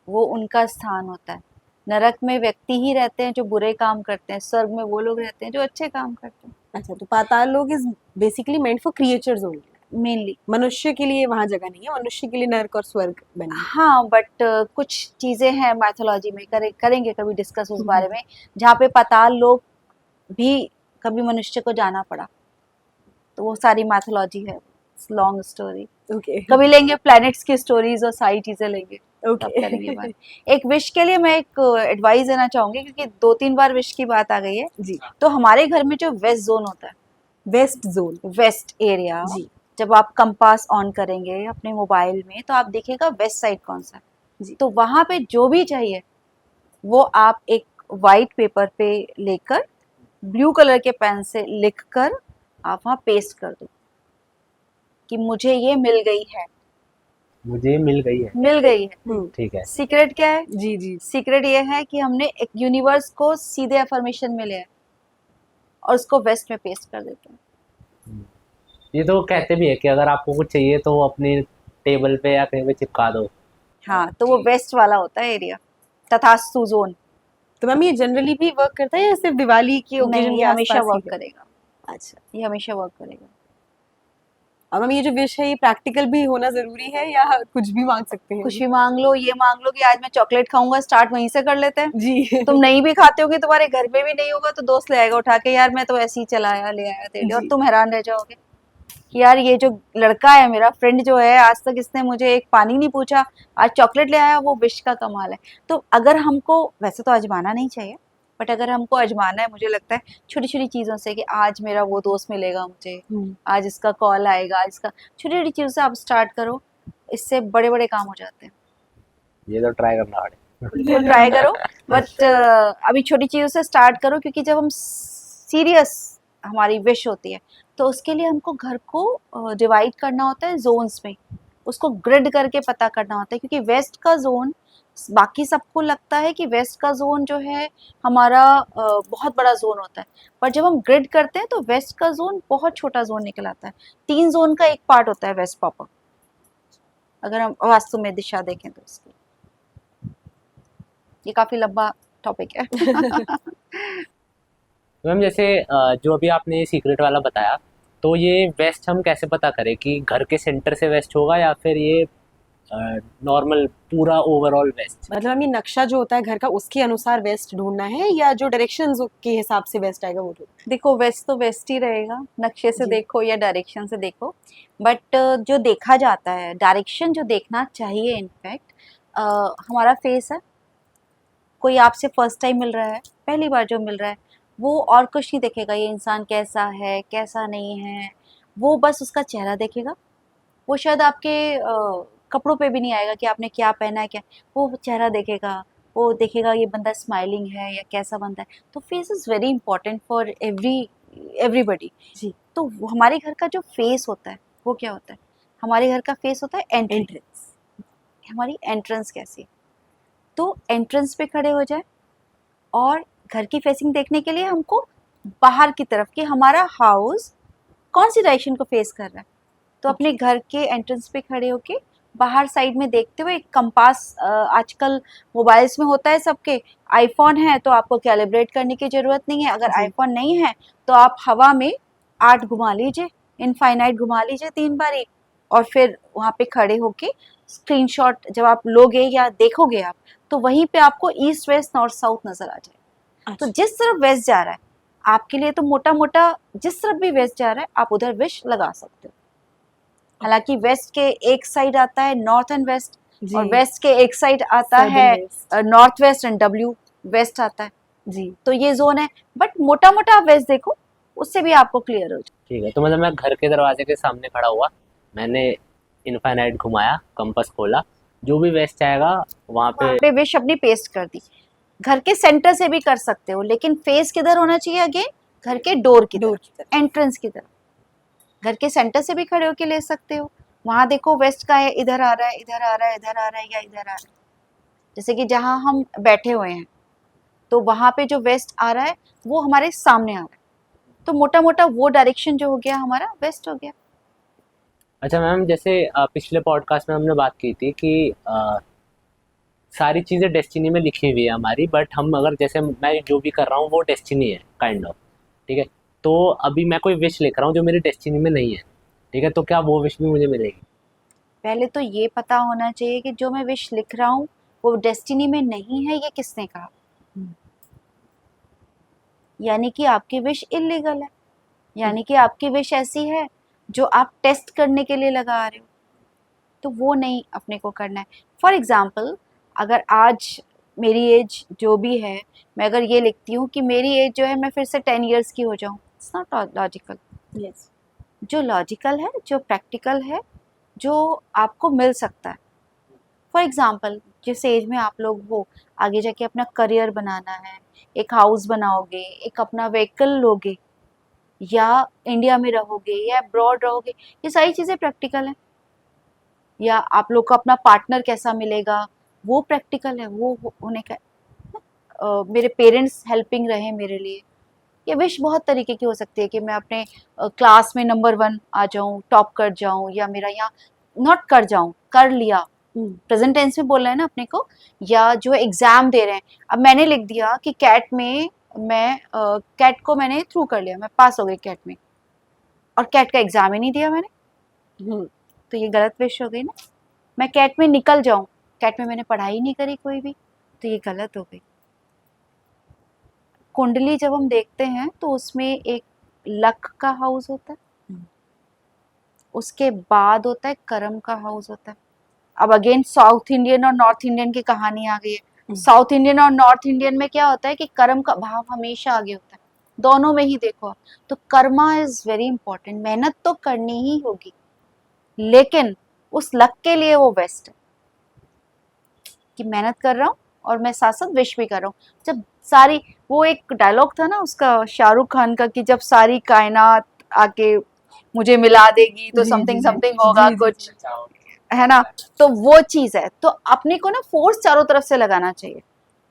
वो उनका स्थान होता है। नरक में व्यक्ति ही रहते हैं जो बुरे काम करते हैं, स्वर्ग में वो लोग रहते हैं जो अच्छे काम करते हैं अच्छा, तो पाताल लोक is basically meant for creatures only, mainly. मनुष्य के लिए वहां जगह नहीं है, मनुष्य के लिए नरक और स्वर्ग बने हैं। हाँ, बट कुछ चीजें हैं माइथोलॉजी में, करेंगे कभी डिस्कस उस बारे हम्म। में, जहाँ पे पाताल लोक भी कभी मनुष्य को जाना पड़ा, तो वो सारी माइथोलॉजी है, लॉन्ग स्टोरी। ओके कभी लेंगे प्लैनेट्स की स्टोरीज और सारी चीजें लेंगे, तब ओके करेंगे बात। एक विश के लिए मैं एक एडवाइस देना चाहूंगी, क्योंकि 2-3 बार विश की बात आ गई है। जी, तो हमारे घर में जो वेस्ट जोन होता है, वेस्ट जोन, वेस्ट एरिया, जी जब आप कंपास ऑन करेंगे अपने मोबाइल में तो आप देखिएगा वेस्ट साइड कौन सा है। जी, तो वहां पे जो भी चाहिए वो आप एक वाइट पेपर पे लेकर ब्लू कलर के पेन से लिख कर आप वहाँ पेस्ट कर दो कि मुझे ये मिल गई है, मुझे मिल गई है। मिल गई है। हम्म, ठीक है। सीक्रेट क्या है? जी जी, सीक्रेट ये है कि हमने एक यूनिवर्स को सीधे अफर्मेशन मिले है और उसको वेस्ट में पेस्ट कर देते हैं। ये तो कहते भी है कि अगर आपको कुछ चाहिए तो वो अपनी टेबल पे या कहीं पे चिपका दो। हाँ, तो वो वेस्ट वाला होता है एरिया, तथास्तु जोन। तो मैम ये जनरली भी वर्क करता है या सिर्फ दिवाली के ओकेजन नहीं, के ये हमेशा आसपास ही वर्क है? करेगा, अच्छा, ये हमेशा वर्क करेगा। अब मैम ये जो विश है ये प्रैक्टिकल भी होना जरूरी है या कुछ भी मांग सकते हैं? कुछ भी मांग लो, ये मांग लो कि आज मैं चॉकलेट खाऊंगा, स्टार्ट वहीं से कर लेते हैं। जी तुम नहीं भी खाते होगे, तुम्हारे घर में भी नहीं होगा, तो दोस्त ले आएगा उठा के, यार मैं तो ऐसे ही चला आया, ले आया तेरे लिए, और जी। तुम हैरान रह जाओगे कि यार ये जो लड़का है मेरा फ्रेंड जो है, आज तक इसने मुझे एक पानी नहीं पूछा, आज चॉकलेट ले आया, वो विश का कमाल है। तो अगर हमको, वैसे तो आजमाना नहीं चाहिए, बट अगर हमको आजमाना है, मुझे लगता है छोटी छोटी चीज़ों से, कि आज मेरा वो दोस्त मिलेगा मुझे, हम्म, आज इसका कॉल आएगा, आज इसका, छोटी छोटी चीज़ों से आप स्टार्ट करो, इससे बड़े बड़े काम हो जाते हैं। ये तो ट्राई करना पड़ेगा। बिल्कुल ट्राई करो, बट अभी छोटी चीज़ों से स्टार्ट करो, क्योंकि जब हम सीरियस हमारी विश होती है तो उसके लिए हमको घर को डिवाइड करना होता है जोन्स में, उसको ग्रिड करके पता करना होता है, क्योंकि वेस्ट का जोन, बाकी सबको लगता है कि वेस्ट का जोन जो है हमारा बहुत बड़ा जोन होता है, पर जब हम ग्रिड करते हैं तो वेस्ट का जोन बहुत छोटा जोन निकल आता है। 3 जोन का एक पार्ट होता है वेस्ट प्रॉपर, अगर हम वास्तु में दिशा देखें तो इसकी। ये काफी लंबा टॉपिक है। मैम जैसे जो अभी आपने ये सीक्रेट वाला बताया, तो ये वेस्ट हम कैसे पता करें कि घर के सेंटर से वेस्ट होगा या फिर ये नॉर्मल पूरा ओवरऑल वेस्ट? मतलब हम ये नक्शा जो होता है घर का उसके अनुसार वेस्ट ढूंढना है या जो डायरेक्शंस के हिसाब से वेस्ट आएगा वो ढूंढना देखो, वेस्ट तो वेस्ट ही रहेगा, नक्शे से जी। देखो या डायरेक्शन से देखो, बट जो देखा जाता है, डायरेक्शन जो देखना चाहिए, इनफैक्ट हमारा फेस है, कोई आपसे फर्स्ट टाइम मिल रहा है, पहली बार जो मिल रहा है, वो और कुछ नहीं देखेगा ये इंसान कैसा है कैसा नहीं है, वो बस उसका चेहरा देखेगा। वो शायद आपके कपड़ों पे भी नहीं आएगा कि आपने क्या पहना है, क्या, वो चेहरा देखेगा, वो देखेगा ये बंदा स्माइलिंग है या कैसा बंदा है। तो face is very important for everybody. जी। तो हमारे घर का जो फेस होता है वो क्या होता है, हमारे घर का फेस होता है एंट्री, एंट्रेंस। हमारी एंट्रेंस कैसी है। तो एंट्रेंस पे खड़े हो जाए, और घर की फेसिंग देखने के लिए हमको बाहर की तरफ कि हमारा हाउस कौन सी डायरेक्शन को फेस कर रहा है, तो अपने घर के एंट्रेंस पे खड़े होके बाहर साइड में देखते हुए एक कंपास, आजकल मोबाइल्स में होता है सबके, आईफोन है तो आपको कैलिब्रेट करने की ज़रूरत नहीं है, अगर जी। आईफोन नहीं है तो आप हवा में 8 घुमा लीजिए, इनफाइनाइट घुमा लीजिए 3 बार, और फिर वहाँ पे खड़े होके स्क्रीनशॉट जब आप लोगे या देखोगे आप, तो वहीं पे आपको ईस्ट वेस्ट नॉर्थ साउथ नज़र आ जाए। तो अच्छा, जिस तरफ वेस्ट जा रहा है आपके लिए, तो मोटा मोटा जिस तरफ भी वेस्ट जा रहा है आप उधर विश लगा सकते हो। हालांकि वेस्ट के एक साइड आता है नॉर्थ एंड वेस्ट, जी। और वेस्ट के एक साइड आता Southern है west। North west and W west आता है। जी। तो ये जोन है, बट मोटा मोटा आप वेस्ट देखो, उससे भी आपको क्लियर हो जाए। ठीक है, तो मतलब मैं घर के दरवाजे के सामने खड़ा हुआ, मैंने इनफाइनाइट घुमाया, कंपास खोला, जो भी वेस्ट आएगा वहाँ पे वहाँ पे विश अपनी पेस्ट कर दी। घर के सेंटर से भी कर सकते हो, लेकिन फेस किधर होना चाहिए, अगेन घर के डोर की डोर तरफ, की तरफ। एंट्रेंस की तरफ। घर के सेंटर से भी खड़े होके ले सकते हो, वहां देखो वेस्ट का है, इधर आ रहा है, इधर आ रहा है, इधर आ रहा है, या इधर आ रहा है। जैसे कि जहां हम बैठे हुए हैं तो वहां पे जो वेस्ट आ रहा है वो हमारे सामने आ रहा है, तो मोटा मोटा वो डायरेक्शन जो हो गया हमारा वेस्ट हो गया। अच्छा मैम, जैसे पिछले पॉडकास्ट में हमने बात की थी कि सारी चीज़ें डेस्टिनी में लिखी हुई है हमारी, बट हम अगर जैसे मैं जो भी कर रहा हूँ वो डेस्टिनी है काइंड ऑफ, ठीक है। तो अभी मैं कोई विश लिख रहा हूँ जो मेरी डेस्टिनी में नहीं है, ठीक है, तो क्या वो विश भी मुझे मिलेगी? पहले तो ये पता होना चाहिए कि जो मैं विश लिख रहा हूँ वो डेस्टिनी में नहीं है, ये किसने कहा। हम्म। यानी कि आपकी विश इलीगल है, यानी कि आपकी विश ऐसी है जो आप टेस्ट करने के लिए लगा रहे हो, तो वो नहीं अपने को करना है। फॉर एग्जाम्पल, अगर आज मेरी एज जो भी है, मैं अगर ये लिखती हूँ कि मेरी एज जो है मैं फिर से 10 years की हो जाऊँ, इट्स नॉट लॉजिकल। यस। जो लॉजिकल है, जो प्रैक्टिकल है, जो आपको मिल सकता है। फॉर एग्जाम्पल, जिस एज में आप लोग हो, आगे जाके अपना करियर बनाना है, एक हाउस बनाओगे, एक अपना व्हीकल लोगे, या इंडिया में रहोगे या अब्रॉड रहोगे, ये सारी चीज़ें प्रैक्टिकल हैं। या आप लोग को अपना पार्टनर कैसा मिलेगा, वो प्रैक्टिकल है, वो होने का। मेरे पेरेंट्स हेल्पिंग रहे मेरे लिए, ये विश बहुत तरीके की हो सकती है कि मैं अपने क्लास में नंबर 1 आ जाऊं, टॉप कर जाऊं, या मेरा यहाँ नॉट कर जाऊं, कर लिया, प्रेजेंट टेंस में बोल रहे हैं ना अपने को। या जो एग्जाम दे रहे हैं, अब मैंने लिख दिया कि कैट में मैं कैट को मैंने थ्रू कर लिया, मैं पास हो गई कैट में, और कैट का एग्जाम ही नहीं दिया मैंने, तो ये गलत विश हो गई ना। मैं कैट में निकल जाऊं, कैट में मैंने पढ़ाई नहीं करी कोई भी, तो ये गलत हो गई। कुंडली जब हम देखते हैं तो उसमें एक लक का हाउस होता है, उसके बाद होता है कर्म का हाउस होता है। अब अगेन साउथ इंडियन और नॉर्थ इंडियन की कहानी आ गई है। साउथ इंडियन और नॉर्थ इंडियन में क्या होता है कि कर्म का भाव हमेशा आगे होता है, दोनों में ही देखो आप। तो कर्मा इज वेरी इंपॉर्टेंट, मेहनत तो करनी ही होगी, लेकिन उस लक के लिए वो बेस्ट है कि मेहनत कर रहा हूँ और मैं साथ साथ विश भी कर रहा हूँ। जब सारी, वो एक डायलॉग था ना उसका, शाहरुख खान का, कि जब सारी कायनात आके मुझे मिला देगी तो जी, समथिंग जी, जी। समथिंग होगा जी, जी, कुछ, जी। है ना। तो वो चीज है, तो अपने को ना फोर्स चारों तरफ से लगाना चाहिए।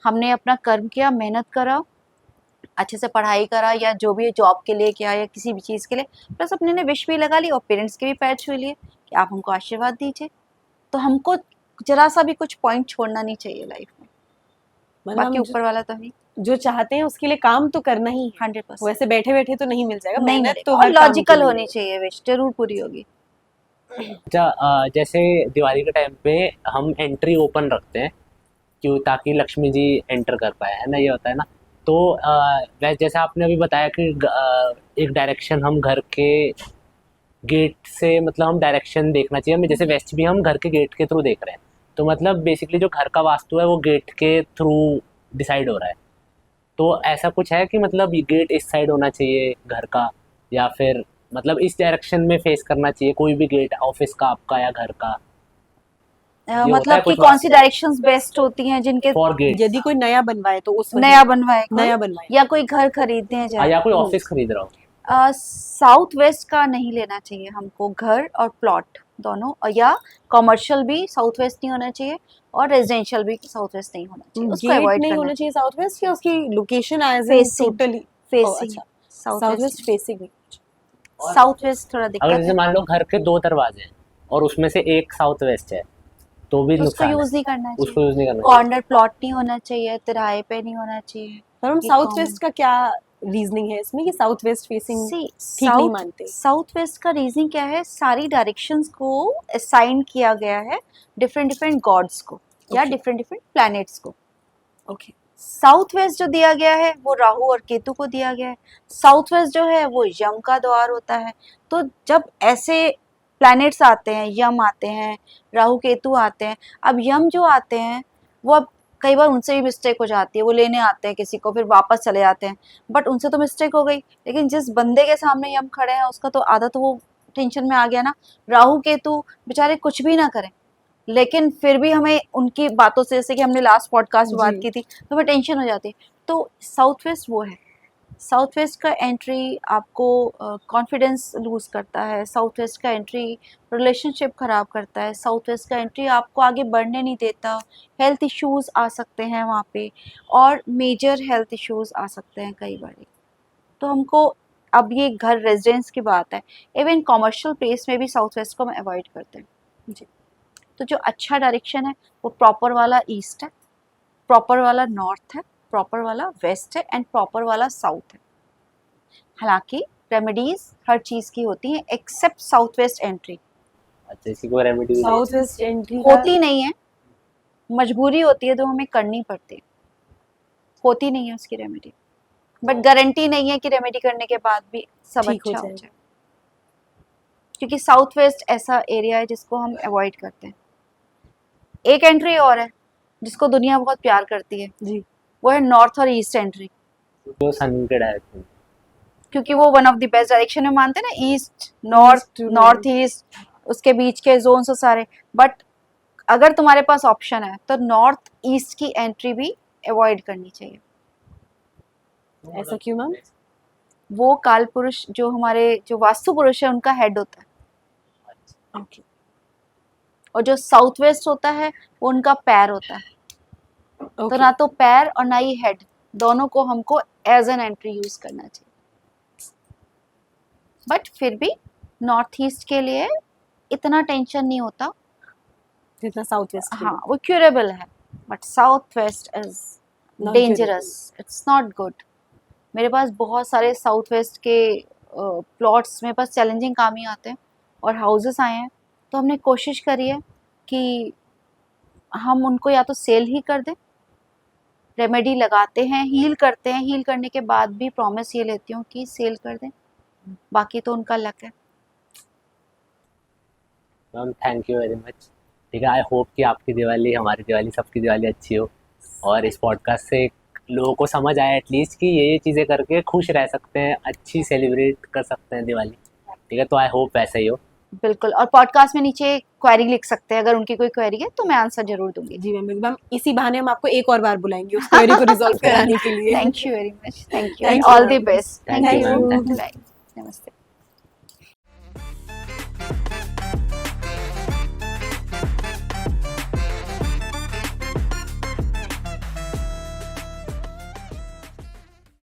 हमने अपना कर्म किया, मेहनत करा, अच्छे से पढ़ाई करा, या जो भी जॉब के लिए किया या किसी भी चीज के लिए, प्लस अपने ने विश भी लगा ली और पेरेंट्स के भी पैर छू लिए कि आप हमको आशीर्वाद दीजिए। तो हमको जरा सा भी कुछ पॉइंट छोड़ना नहीं चाहिए लाइफ में, मतलब बाकी हम ऊपर वाला तो है जो चाहते हैं उसके लिए काम तो करना ही है। 100%। वैसे बैठे बैठे तो नहीं मिल जाएगा, नहीं मेहनत मिलेगा, तो और हर काम के लॉजिकल लिए होनी है। चाहिए, विश जरूर पूरी होगी। अच्छा, जैसे दिवाली के टाइम पे हम एंट्री ओपन रखते हैं, क्यों? ताकि लक्ष्मी जी एंटर कर पाए, है ना, ये होता है ना। तो जैसे आपने अभी बताया कि एक डायरेक्शन हम घर के गेट से, मतलब हम डायरेक्शन देखना चाहिए हमें, जैसे वेस्ट भी हम घर के गेट के थ्रू देख रहे हैं, तो मतलब बेसिकली जो घर का वास्तु है वो गेट के थ्रू डिसाइड हो रहा है। तो ऐसा कुछ है कि मतलब ये गेट इस साइड होना चाहिए घर का, या फिर मतलब इस डायरेक्शन में फेस करना चाहिए कोई भी गेट, ऑफिस का आपका या घर का? ये होता है मतलब कि कुछ कौन सी वास्तु डायरेक्शंस बेस्ट होती हैं जिनके, फॉर गेट्स? यदि कोई नया बनवाए तो उस वजह नया बनवाए कोई, नया बनवाए या कोई घर खरीदने जाए। या कोई ऑफिस खरीद रहा हो? साउथ वेस्ट का नहीं लेना चाहिए हमको, घर और प्लॉट दोनों, और या कमर्शियल भी साउथ वेस्ट नहीं होना चाहिए, और रेजिडेंशियल भी साउथ वेस्ट नहीं होना चाहिए, उसको गेट अवॉइड नहीं करना होना चाहिए। चाहिए साउथ वेस्ट, या उसकी location as in facing, totally? Facing अच्छा, south south west west, facing नहीं। साउथ वेस्ट थोड़ा अगर दिक्कत जैसे है, मान लो घर के 2 दरवाजे हैं और उसमें से एक साउथ वेस्ट है, तो भी तो उसको नुकसान यूज है? नहीं करना उसको चाहिए। यूज नहीं करना चाहिए? कॉर्नर प्लॉट नहीं होना चाहिए, तिराहे पे नहीं होना चाहिए, पर हम ये साउथ कॉमन। वेस्ट का क्या रीजनिंग है इसमें कि साउथ वेस्ट फेसिंग सी ठीक नहीं साउथ मानते? साउथ वेस्ट का रीजन क्या है, सारी डायरेक्शंस को असाइन किया गया है डिफरेंट डिफरेंट गॉड्स को, या ओके। डिफरेंट डिफरेंट प्लैनेट्स को। ओके। साउथ वेस्ट जो दिया गया है वो राहु और केतु को दिया गया है। साउथ वेस्ट जो है वो यम का द्वार होता है। तो जब ऐसे प्लैनेट्स आते हैं, यम आते हैं, राहु केतु आते हैं, अब यम जो आते हैं वो, अब कई बार उनसे भी मिस्टेक हो जाती है, वो लेने आते हैं किसी को फिर वापस चले जाते हैं, बट उनसे तो मिस्टेक हो गई, लेकिन जिस बंदे के सामने यम खड़े हैं उसका तो आधा तो वो टेंशन में आ गया ना। राहु केतु बेचारे कुछ भी ना करें, लेकिन फिर भी हमें उनकी बातों से, जैसे कि हमने लास्ट पॉडकास्ट में बात जी। की थी, तो हमें टेंशन हो जाती है। तो साउथ वेस्ट वो है, साउथ वेस्ट का एंट्री आपको कॉन्फिडेंस लूज करता है, साउथ वेस्ट का एंट्री रिलेशनशिप खराब करता है, साउथ वेस्ट का एंट्री आपको आगे बढ़ने नहीं देता, हेल्थ इश्यूज आ सकते हैं वहाँ पे, और मेजर हेल्थ इश्यूज आ सकते हैं कई बार। तो हमको, अब ये घर रेजिडेंस की बात है, इवन कॉमर्शियल प्लेस में भी साउथ वेस्ट को हम अवॉइड करते हैं। जी। तो जो अच्छा डायरेक्शन है वो प्रॉपर वाला ईस्ट है, प्रॉपर वाला नॉर्थ है, प्रॉपर वाला वेस्ट है एंड प्रॉपर वाला साउथ है। हालांकि रेमेडीज हर चीज की होती हैं एक्सेप्ट साउथ वेस्ट एंट्री। अच्छा, इसी को रेमेडी साउथ वेस्ट एंट्री होती नहीं है, मजबूरी होती है तो हमें करनी पड़ती है, होती नहीं है उसकी रेमेडी, बट गारंटी नहीं है कि रेमेडी करने के बाद भी सब ठीक हो अच्छा हो जाएगा। जाए, क्योंकि साउथ वेस्ट ऐसा एरिया है जिसको हम अवॉइड करते हैं। एक एंट्री और है जिसको दुनिया बहुत प्यार करती है, जी। वो है नॉर्थ और ईस्ट एंट्री, जो सन के डायरेक्शन। क्योंकि वो one of the best direction में मानते हैं ना, east north to north east, उसके बीच के जोन से सारे। बट अगर तुम्हारे पास ऑप्शन है तो नॉर्थ ईस्ट की एंट्री भी अवॉइड करनी चाहिए। ऐसा क्यों मैम? वो काल पुरुष जो हमारे जो वास्तु पुरुष है उनका हेड होता है, ओके। और जो साउथ वेस्ट होता है वो उनका पैर होता है। तो ना तो पैर और ना ही हेड, दोनों को हमको एज एन एंट्री यूज करना चाहिए। बट फिर भी नॉर्थ ईस्ट के लिए इतना टेंशन नहीं होता, जितना साउथ वेस्ट के हाँ वो क्यूरेबल है। But south west is Non dangerous, it's not good. मेरे पास बहुत सारे साउथ वेस्ट के प्लॉट्स मेरे पास चैलेंजिंग काम ही आते हैं और हाउसेस आए हैं, तो हमने कोशिश करी है कि हम उनको या तो सेल ही कर दें, रेमेडी लगाते हैं, हील करते हैं, हील करने के बाद भी प्रॉमिस ये लेती हूँ कि सेल कर दें, बाकी तो उनका लक है। Ma'am thank you very much. ठीक है, आई होप कि आपकी दिवाली, हमारी दिवाली, सबकी दिवाली अच्छी हो और इस पॉडकास्ट से लोगों को समझ आए एटलीस्ट कि ये चीज़ें करके खुश रह सकते हैं, अच्छी सेलिब्रेट कर सकते हैं दिवाली। ठीक है, तो आई होप वैसा ही हो। बिल्कुल, और पॉडकास्ट में नीचे क्वेरी लिख सकते हैं, अगर उनकी कोई क्वेरी है तो मैं आंसर जरूर दूंगी। जी मैम, मैम इसी बहाने हम आपको एक और बार बुलाएंगे उस क्वेरी को रिजॉल्व कराने के लिए। Thank you very much, thank you, Thank and you, all ma'am. The best. Thank you, ma'am. Bye, नमस्ते।